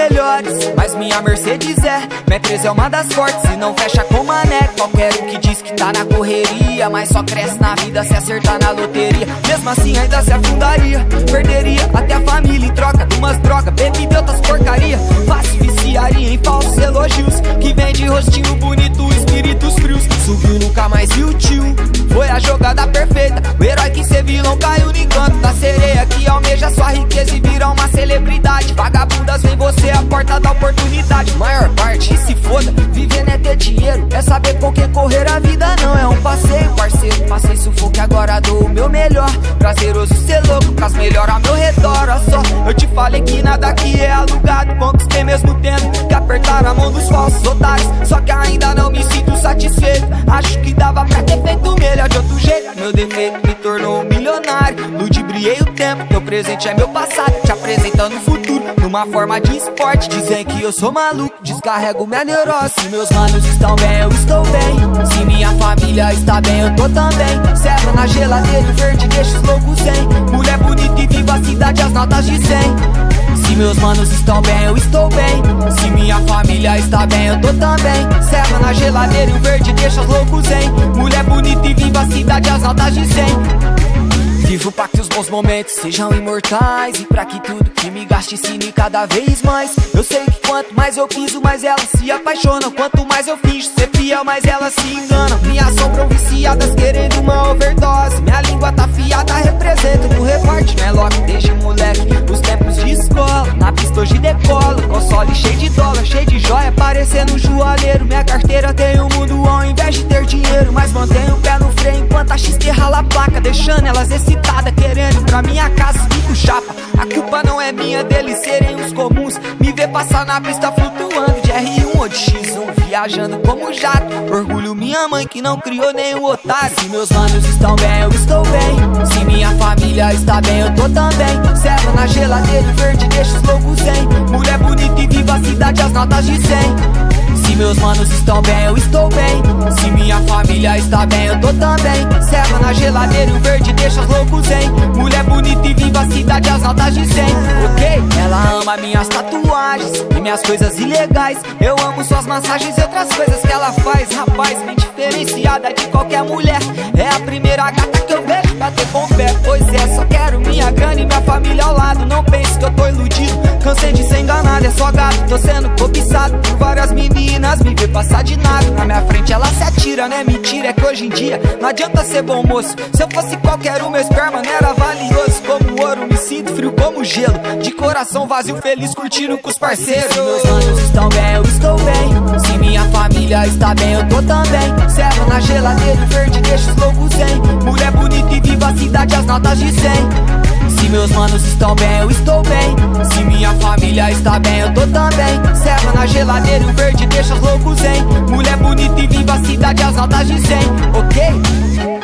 melhores, mas minha Mercedes minha empresa é uma das fortes e não fecha com mané. Qualquer um que diz que tá na correria, mas só cresce na vida se acertar na loteria. Mesmo assim ainda se afundaria, perderia até a família em troca de umas drogas, bebida e outras porcaria. Fácil viciaria em falsos elogios, que vem de rostinho bonito, espíritos frios. Subiu, nunca mais viu o tio, foi a jogada perfeita. O herói que cê vilão caiu no encanto da sereia, que almeja sua riqueza e vira uma celebridade. Vagabundas vem você a porta da oportunidade. Maior parte, e se foda, viver não é ter dinheiro, é saber com quem correr. A vida não é um passeio, parceiro. Passei sufoco e agora dou o meu melhor. Prazeroso ser louco, pras melhor ao meu redor. Olha só, eu te falei que nada aqui é alugado. Conquistei mesmo tendo que apertar a mão dos falsos otários. Só que ainda não me sinto satisfeito, acho que dava pra ter feito melhor de outro jeito. Meu defeito me tornou um milionário, ludibriei o tempo, meu presente é meu passado, te apresentando o futuro numa forma de esporte. Dizem que eu sou maluco, descarrego minha neurose. Se meus manos estão bem, eu estou bem. Se minha família está bem, eu tô também. Serra na geladeira e verde deixa os loucos sem. Mulher bonita e viva a cidade, as notas de 100. Se meus manos estão bem, eu estou bem. Se minha família está bem, eu tô também. Serra na geladeira e o verde deixa os loucos em. Mulher bonita e viva a cidade, as notas de 100. Vivo pra que os bons momentos sejam imortais, e pra que tudo que me gaste ensine cada vez mais. Eu sei que quanto mais eu piso, mais elas se apaixonam. Quanto mais eu finjo ser fiel, mais elas se enganam. Me assombram viciadas querendo uma overdose. Minha língua tá afiada, represento no reporte. Não é logo desde moleque, os tempos de escola. Na pista hoje decolo, console cheio de dólar, cheio de joia, parecendo um joalheiro. Minha carteira tem um mundo ao invés de ter dinheiro, mas mantenho o pé no freio enquanto a XT rala a placa, deixando elas excitadas, querendo ir pra minha casa fico chapa. A culpa não é minha deles serem os comuns, me ver passar na pista flutuando de R1 ou de X1, viajando como jato. Orgulho minha mãe que não criou nenhum otário. Se meus manos estão bem, eu estou bem. Se minha família está bem, eu tô também. Serra na geladeira e verde deixa os loucos em. Mulher bonita e viva a cidade, as notas de 100. Se meus manos estão bem, eu estou bem. Se minha família está bem, eu tô também. Serra na geladeira e o verde deixa os loucos em. Mulher bonita e viva a cidade, as notas de 100. Ok? Ela ama minhas tatuagens e minhas coisas ilegais. Eu amo suas massagens e outras coisas que ela faz. Rapaz, bem diferenciada de qualquer mulher. É a primeira gata que eu vejo bater com o pé. Pois é, só quero minha grana e minha família ao lado. Não pense que eu tô iludido, cansei de ser enganado. É só gato, tô sendo cobiçado por várias meninas, me vê passar de nada. Na minha frente ela se atira, né? Mentira, é que hoje em dia não adianta ser bom moço. Se eu fosse qualquer um, meu esperma não era valioso. Como ouro, me sinto frio como gelo, de coração vazio, feliz curtindo com os parceiros. Se meus manos estão bem, eu estou bem. Se minha família está bem, eu tô também. Serra na geladeira e verde deixa os loucos em. Mulher bonita e viva a cidade, as notas de 100. Se meus manos estão bem, eu estou bem. Se minha família está bem, eu tô também. Serra na geladeira e o verde deixa os loucos em. Mulher bonita e viva a cidade, as notas de 100. Ok?